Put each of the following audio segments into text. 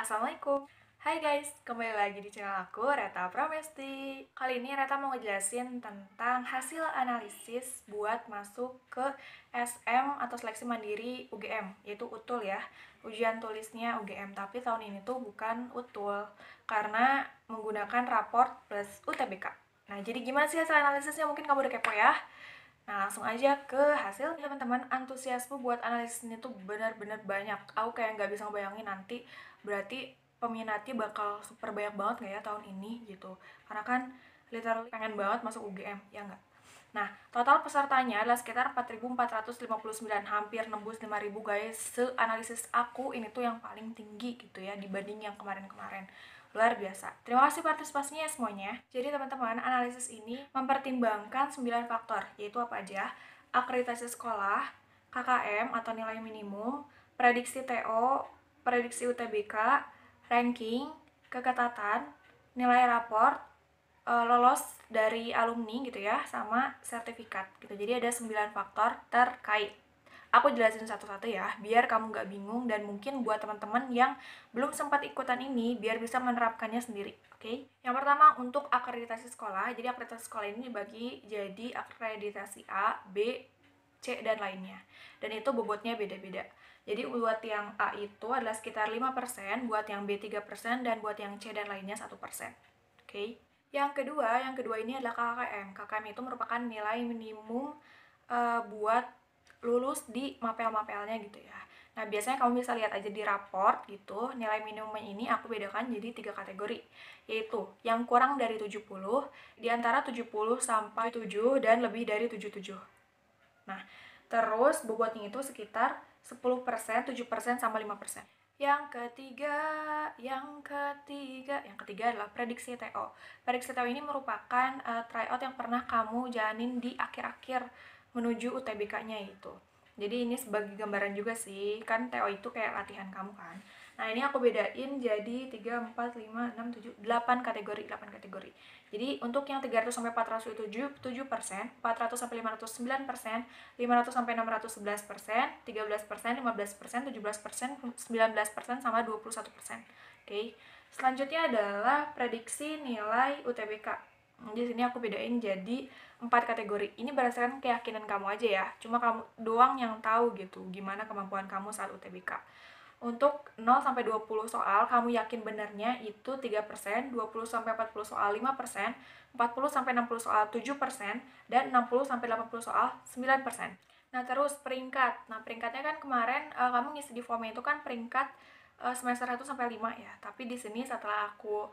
Assalamualaikum. Hai guys, kembali lagi di channel aku, Reta Pramesti. Kali ini Reta mau ngejelasin tentang hasil analisis buat masuk ke SM atau seleksi mandiri UGM, yaitu UTUL ya. Ujian tulisnya UGM, tapi tahun ini tuh bukan UTUL karena menggunakan raport plus UTBK. Nah, jadi gimana sih hasil analisisnya? Mungkin kamu udah kepo ya. Nah, langsung aja ke hasil. Teman-teman, antusiasme buat analisis ini tuh benar-benar banyak. Aku kayak nggak bisa ngebayangin nanti berarti peminatnya bakal super banyak banget nggak ya tahun ini gitu. Karena kan literally pengen banget masuk UGM, ya nggak? Nah, total pesertanya adalah sekitar 4.459, hampir nembus 5.000 guys. Seanalisis aku ini tuh yang paling tinggi gitu ya dibanding yang kemarin-kemarin. Luar biasa. Terima kasih partisipasinya semuanya. Jadi teman-teman, analisis ini mempertimbangkan 9 faktor, yaitu apa aja? Akreditasi sekolah, KKM atau nilai minimum, prediksi TO, prediksi UTBK, ranking, keketatan, nilai raport, lolos dari alumni gitu ya, sama sertifikat gitu. Jadi ada 9 faktor terkait. Aku jelasin satu-satu ya, biar kamu nggak bingung dan mungkin buat teman-teman yang belum sempat ikutan ini, biar bisa menerapkannya sendiri, oke? Yang pertama, untuk akreditasi sekolah. Jadi akreditasi sekolah ini dibagi jadi akreditasi A, B, C, dan lainnya. Dan itu bobotnya beda-beda. Jadi buat yang A itu adalah sekitar 5%, buat yang B 3%, dan buat yang C dan lainnya 1%. Oke. Yang kedua ini adalah KKM. KKM itu merupakan nilai minimum buat lulus di mapel-mapelnya gitu ya. Nah, biasanya kamu bisa lihat aja di raport gitu, nilai minimumnya ini aku bedakan jadi 3 kategori, yaitu yang kurang dari 70, di antara 70 sampai 7, dan lebih dari 77. Nah, terus bobotnya itu sekitar 10%, 7%, sama 5%. Yang ketiga adalah prediksi TO. Prediksi TO ini merupakan tryout yang pernah kamu jalanin di akhir-akhir menuju UTBK-nya itu. Jadi ini sebagai gambaran juga sih, kan TO itu kayak latihan kamu kan. Nah, ini aku bedain jadi 3, 4, 5, 6, 7, 8 kategori. Jadi untuk yang 300 sampai 400 itu 7%, 400 sampai 500 9%, 500 sampai 600 11%, 13%, 15%, 17%, 19%, sama 21%. Oke. Selanjutnya adalah prediksi nilai UTBK. Di sini aku bedain jadi 4 kategori. Ini berdasarkan keyakinan kamu aja ya. Cuma kamu doang yang tahu gitu gimana kemampuan kamu saat UTBK. Untuk 0 sampai 20 soal, kamu yakin benernya itu 3%, 20 sampai 40 soal 5%, 40 sampai 60 soal 7%, dan 60 sampai 80 soal 9%. Nah, terus peringkat. Nah, peringkatnya kan kemarin kamu ngisi di formnya itu kan peringkat semester 1 sampai 5 ya. Tapi di sini setelah aku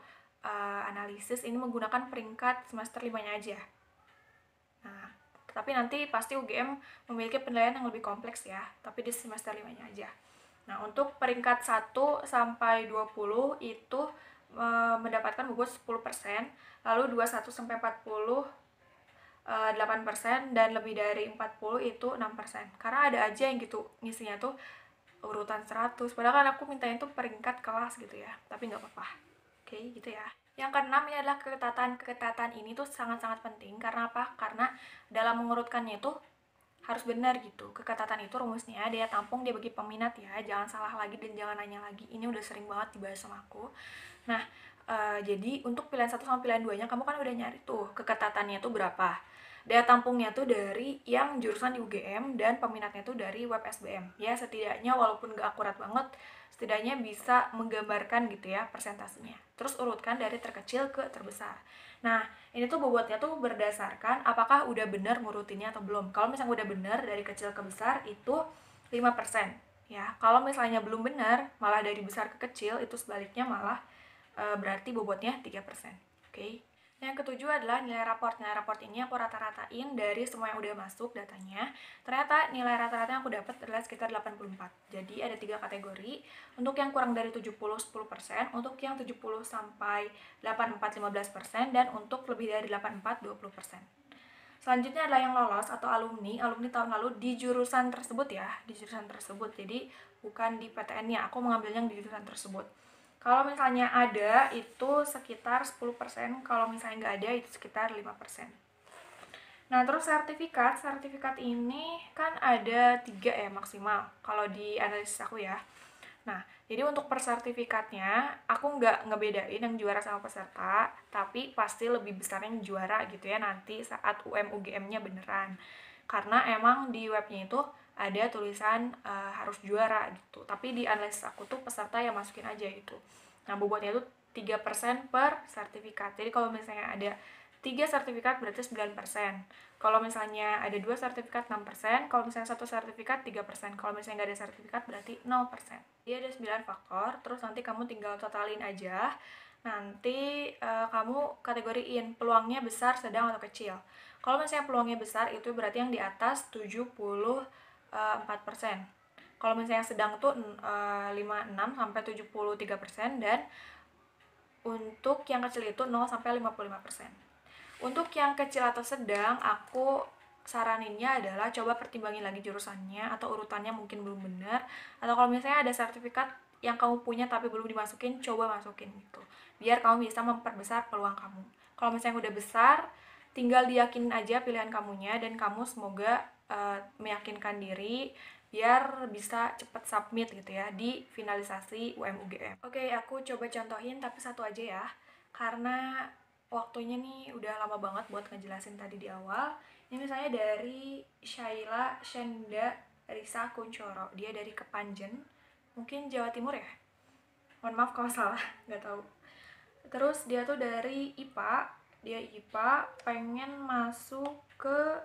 analisis ini menggunakan peringkat semester 5-nya aja. Nah, tapi nanti pasti UGM memiliki penilaian yang lebih kompleks ya, tapi di semester 5-nya aja. Nah, untuk peringkat 1 sampai 20 itu mendapatkan bobot 10%, lalu 21 sampai 40 8%, dan lebih dari 40 itu 6%. Karena ada aja yang gitu ngisinya tuh urutan 100, padahal kan aku mintanya tuh peringkat kelas gitu ya, tapi nggak apa-apa. Oke, gitu ya. Yang keenam ini adalah keketatan. Keketatan ini tuh sangat-sangat penting. Karena apa? Karena dalam mengurutkannya itu harus benar gitu. Keketatan itu rumusnya dia tampung, dia bagi peminat ya. Jangan salah lagi dan jangan nanya lagi. Ini udah sering banget dibahas sama aku. Nah, jadi untuk pilihan 1 sama pilihan 2-nya kamu kan udah nyari tuh keketatannya tuh berapa. Daya tampungnya tuh dari yang jurusan di UGM dan peminatnya tuh dari web SBM. Ya, setidaknya walaupun gak akurat banget, setidaknya bisa menggambarkan gitu ya persentasenya. Terus urutkan dari terkecil ke terbesar. Nah, ini tuh bobotnya tuh berdasarkan apakah udah bener ngurutinnya atau belum. Kalau misalnya udah bener dari kecil ke besar itu 5%. Ya, kalau misalnya belum benar, malah dari besar ke kecil, itu sebaliknya malah berarti bobotnya 3%. Oke. Yang ketujuh adalah nilai raport. Nilai raport ini aku rata-ratain dari semua yang udah masuk datanya. Ternyata nilai rata-rata yang aku dapat adalah sekitar 84. Jadi ada 3 kategori. Untuk yang kurang dari 70 10%, untuk yang 70 sampai 84 15%, dan untuk lebih dari 84 20%. Selanjutnya adalah yang lolos atau alumni tahun lalu di jurusan tersebut ya, di jurusan tersebut. Jadi bukan di PTN-nya, aku mengambil yang di jurusan tersebut. Kalau misalnya ada itu sekitar 10%, kalau misalnya nggak ada itu sekitar 5%. Nah, terus sertifikat ini kan ada 3 ya maksimal kalau di analisis aku ya. Nah, jadi untuk persertifikatnya, aku nggak ngebedain yang juara sama peserta, tapi pasti lebih besar yang juara gitu ya nanti saat UM-UGM-nya beneran. Karena emang di webnya itu ada tulisan harus juara gitu, tapi di analis aku tuh peserta yang masukin aja gitu. Nah, bobotnya itu 3% per sertifikat. Jadi kalau misalnya ada 3 sertifikat berarti 9%. Kalau misalnya ada 2 sertifikat 6%, kalau misalnya satu sertifikat 3%. Kalau misalnya nggak ada sertifikat berarti 0%. Dia ada 9 faktor, terus nanti kamu tinggal totalin aja. Nanti kamu kategoriin peluangnya besar, sedang, atau kecil. Kalau misalnya peluangnya besar itu berarti yang di atas 74%. Kalau misalnya yang sedang tuh 56 sampai 73%, dan untuk yang kecil itu 0 sampai 55%. Untuk yang kecil atau sedang, aku saraninnya adalah coba pertimbangin lagi jurusannya atau urutannya mungkin belum benar, atau kalau misalnya ada sertifikat yang kamu punya tapi belum dimasukin, coba masukin gitu. Biar kamu bisa memperbesar peluang kamu. Kalau misalnya udah besar, tinggal diyakinin aja pilihan kamunya dan kamu semoga meyakinkan diri biar bisa cepet submit gitu ya di finalisasi UM-UGM. Oke, aku coba contohin tapi satu aja ya. Karena waktunya nih udah lama banget buat ngejelasin tadi di awal. Ini misalnya dari Syaila Shenda Risa Kuncoro. Dia dari Kepanjen, mungkin Jawa Timur ya. Mohon maaf kalau salah, nggak tahu. Terus dia tuh dari IPA. Dia IPA, pengen masuk ke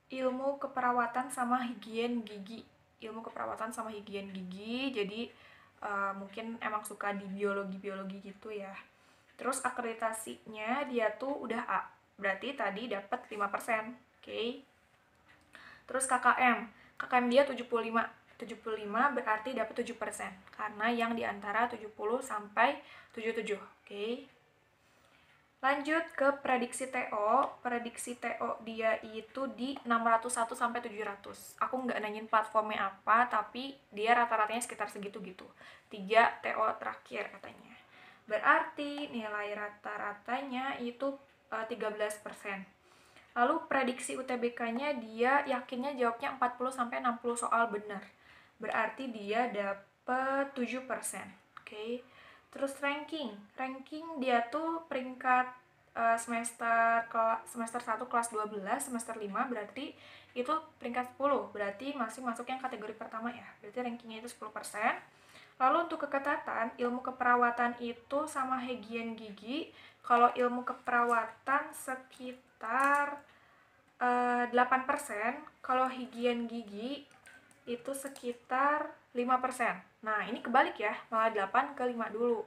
ilmu keperawatan sama higien gigi. Ilmu keperawatan sama higien gigi. Jadi mungkin emang suka di biologi gitu ya. Terus akreditasinya dia tuh udah A. Berarti tadi dapat 5%. Oke. Terus KKM dia 75. 75 berarti dapat 7%. Karena yang di antara 70 sampai 77. Oke. Lanjut ke prediksi TO. Prediksi TO dia itu di 601 sampai 700. Aku nggak nanyain platformnya apa, tapi dia rata-ratanya sekitar segitu gitu. 3 TO terakhir katanya. Berarti nilai rata-ratanya itu 13%. Lalu prediksi UTBK-nya dia yakinnya jawabnya 40 sampai 60 soal benar. Berarti dia dapat 7%. Oke. Terus ranking dia tuh peringkat semester 1 kelas 12, semester 5 berarti itu peringkat 10. Berarti masih masuk yang kategori pertama ya. Berarti rankingnya itu 10%. Lalu untuk keketatan, ilmu keperawatan itu sama higien gigi. Kalau ilmu keperawatan sekitar 8%, kalau higien gigi itu sekitar 5%. Nah, ini kebalik ya, malah 8 ke 5 dulu.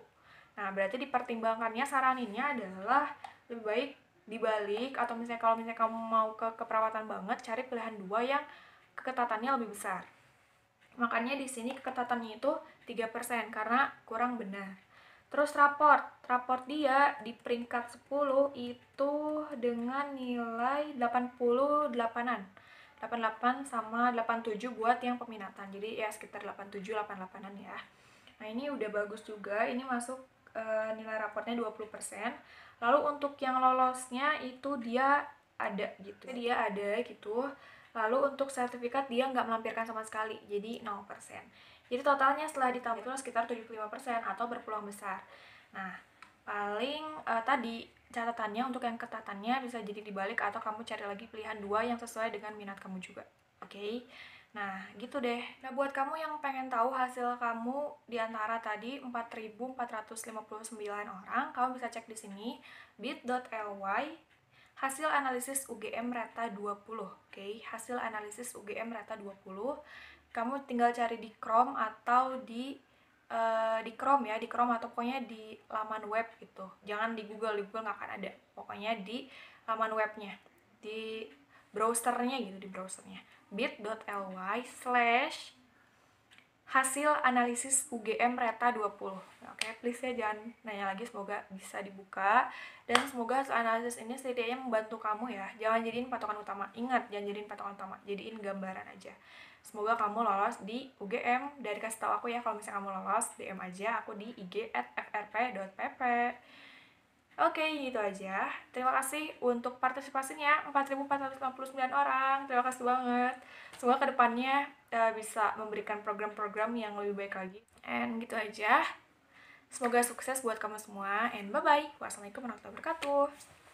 Nah, berarti dipertimbangkannya saraninnya adalah lebih baik dibalik, atau misalnya kalau misalnya kamu mau ke keperawatan banget, cari pilihan 2 yang keketatannya lebih besar. Makanya di sini keketatannya itu 3% karena kurang benar. Terus raport dia di peringkat 10 itu dengan nilai 88-an. 88 sama 87 buat yang peminatan. Jadi ya sekitar 87 88-an ya. Nah, ini udah bagus juga. Ini masuk nilai raportnya 20%. Lalu untuk yang lolosnya itu dia ada gitu. Dia ada gitu. Lalu untuk sertifikat dia nggak melampirkan sama sekali. Jadi 0%. Jadi totalnya setelah ditambah itu sekitar 75% atau berpeluang besar. Nah, paling tadi catatannya untuk yang ketatannya bisa jadi dibalik atau kamu cari lagi pilihan 2 yang sesuai dengan minat kamu juga. Oke. Nah, gitu deh. Nah, buat kamu yang pengen tahu hasil kamu di antara tadi 4.459 orang, kamu bisa cek di sini bit.ly hasil analisis UGM Reta 20. Oke, hasil analisis UGM Reta 20. Kamu tinggal cari di Chrome atau di Chrome ya, di Chrome atau pokoknya di laman web gitu. Jangan di Google nggak akan ada. Pokoknya di laman webnya, di browsernya gitu, di browsernya bit.ly slash hasil analisis UGM Reta 20. Oke, please ya jangan nanya lagi, semoga bisa dibuka. Dan semoga hasil analisis ini setidaknya membantu kamu ya. Jangan jadiin patokan utama. Ingat, jangan jadiin patokan utama. Jadiin gambaran aja. Semoga kamu lolos di UGM. Dari kasih tahu aku ya kalau misalnya kamu lolos, DM aja aku di ig@frp.pp. Oke, gitu aja. Terima kasih untuk partisipasinya, 4.459 orang. Terima kasih banget. Semoga kedepannya bisa memberikan program-program yang lebih baik lagi. And gitu aja. Semoga sukses buat kamu semua. And bye-bye. Wassalamualaikum warahmatullahi wabarakatuh.